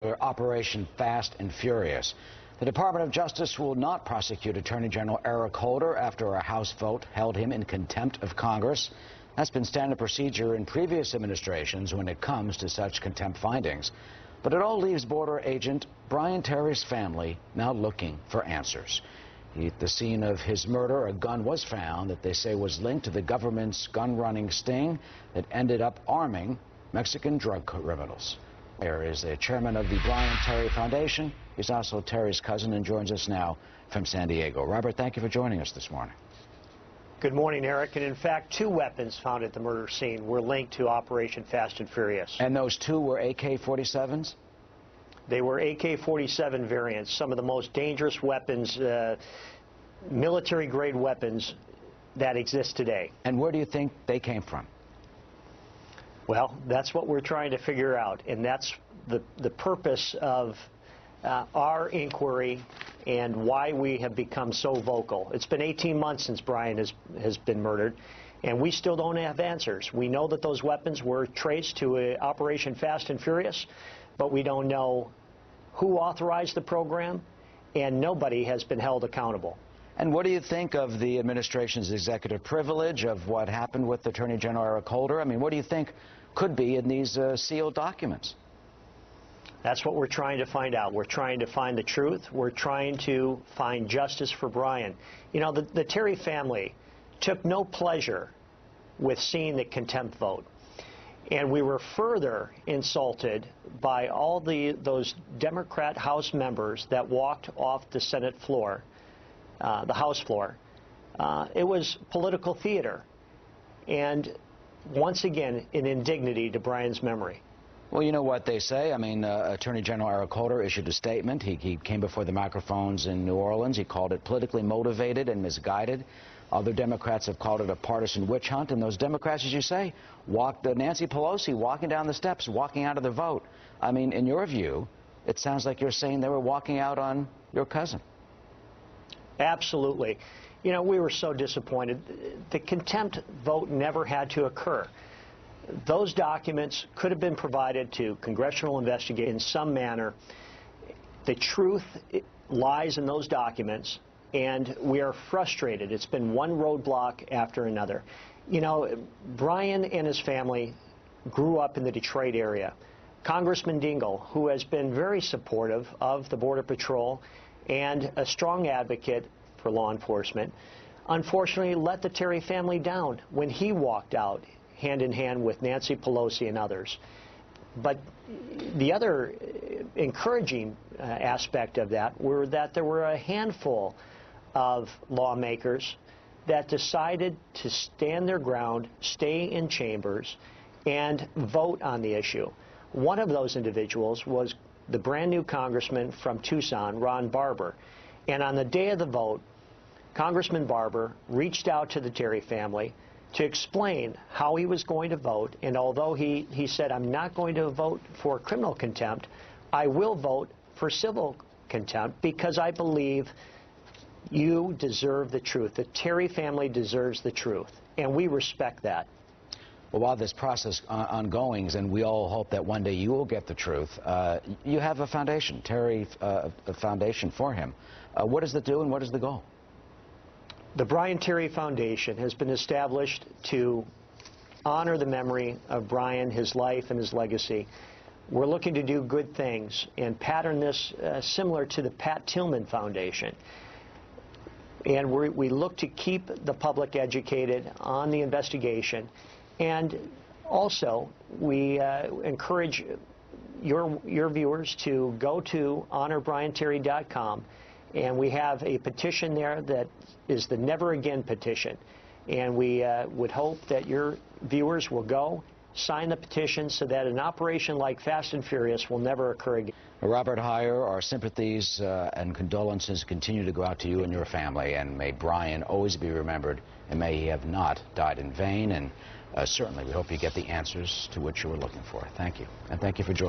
Operation Fast and Furious. The Department of Justice will not prosecute Attorney General Eric Holder after a House vote held him in contempt of Congress. That's been standard procedure in previous administrations when it comes to such contempt findings. But it all leaves border agent Brian Terry's family now looking for answers. At the scene of his murder, a gun was found that they say was linked to the government's gun-running sting that ended up arming Mexican drug criminals. There is the chairman of the Brian Terry Foundation. He's also Terry's cousin and joins us now from San Diego. Robert, thank you for joining us this morning. Good morning, Eric. And in fact, 2 weapons found at the murder scene were linked to Operation Fast and Furious. And those 2 were AK-47s? They were AK-47 variants, some of the most dangerous weapons, military-grade weapons that exist today. And where do you think they came from? Well, that's what we're trying to figure out, and that's the purpose of our inquiry and why we have become so vocal. It's been 18 months since Brian has been murdered, and we still don't have answers. We know that those weapons were traced to Operation Fast and Furious, but we don't know who authorized the program, and nobody has been held accountable. And what do you think of the administration's executive privilege of what happened with Attorney General Eric Holder? I mean, what do you think could be in these sealed documents? That's what we're trying to find out. We're trying to find the truth. We're trying to find justice for Brian. You know, the Terry family took no pleasure with seeing the contempt vote. And we were further insulted by all those Democrat House members that walked off the Senate floor, the House floor. It was political theater. And once again, an indignity to Brian's memory. Well, you know what they say. I mean, Attorney General Eric Holder issued a statement. He came before the microphones in New Orleans. He called it politically motivated and misguided. Other Democrats have called it a partisan witch hunt. And those Democrats, as you say, walked Nancy Pelosi walking down the steps, walking out of the vote. I mean, in your view, it sounds like you're saying they were walking out on your cousin. Absolutely. You know, we were so disappointed. The contempt vote never had to occur. Those documents could have been provided to congressional investigators in some manner. The truth lies in those documents, and we are frustrated. It's been one roadblock after another. You know, Brian and his family grew up in the Detroit area. Congressman Dingell, who has been very supportive of the Border Patrol and a strong advocate for law enforcement, unfortunately let the Terry family down when he walked out hand in hand with Nancy Pelosi and others. But the other encouraging aspect of that were that there were a handful of lawmakers that decided to stand their ground, stay in chambers, and vote on the issue. One of those individuals was the brand new congressman from Tucson, Ron Barber. And on the day of the vote, Congressman Barber reached out to the Terry family to explain how he was going to vote. And although he said, I'm not going to vote for criminal contempt, I will vote for civil contempt because I believe you deserve the truth. The Terry family deserves the truth, and we respect that. Well, while this process ongoing, and we all hope that one day you will get the truth, you have a foundation, Terry a Foundation for him. What does it do and what is the goal? The Brian Terry Foundation has been established to honor the memory of Brian, his life, and his legacy. We're looking to do good things and pattern this similar to the Pat Tillman Foundation. And we look to keep the public educated on the investigation. And also, we encourage your viewers to go to honorbrianterry.com, and we have a petition there that is the Never Again petition. And we would hope that your viewers will go, sign the petition so that an operation like Fast and Furious will never occur again. Robert Heyer, our sympathies and condolences continue to go out to you and your family, and may Brian always be remembered, and may he have not died in vain. And certainly we hope you get the answers to which you were looking for. Thank you, and thank you for joining us.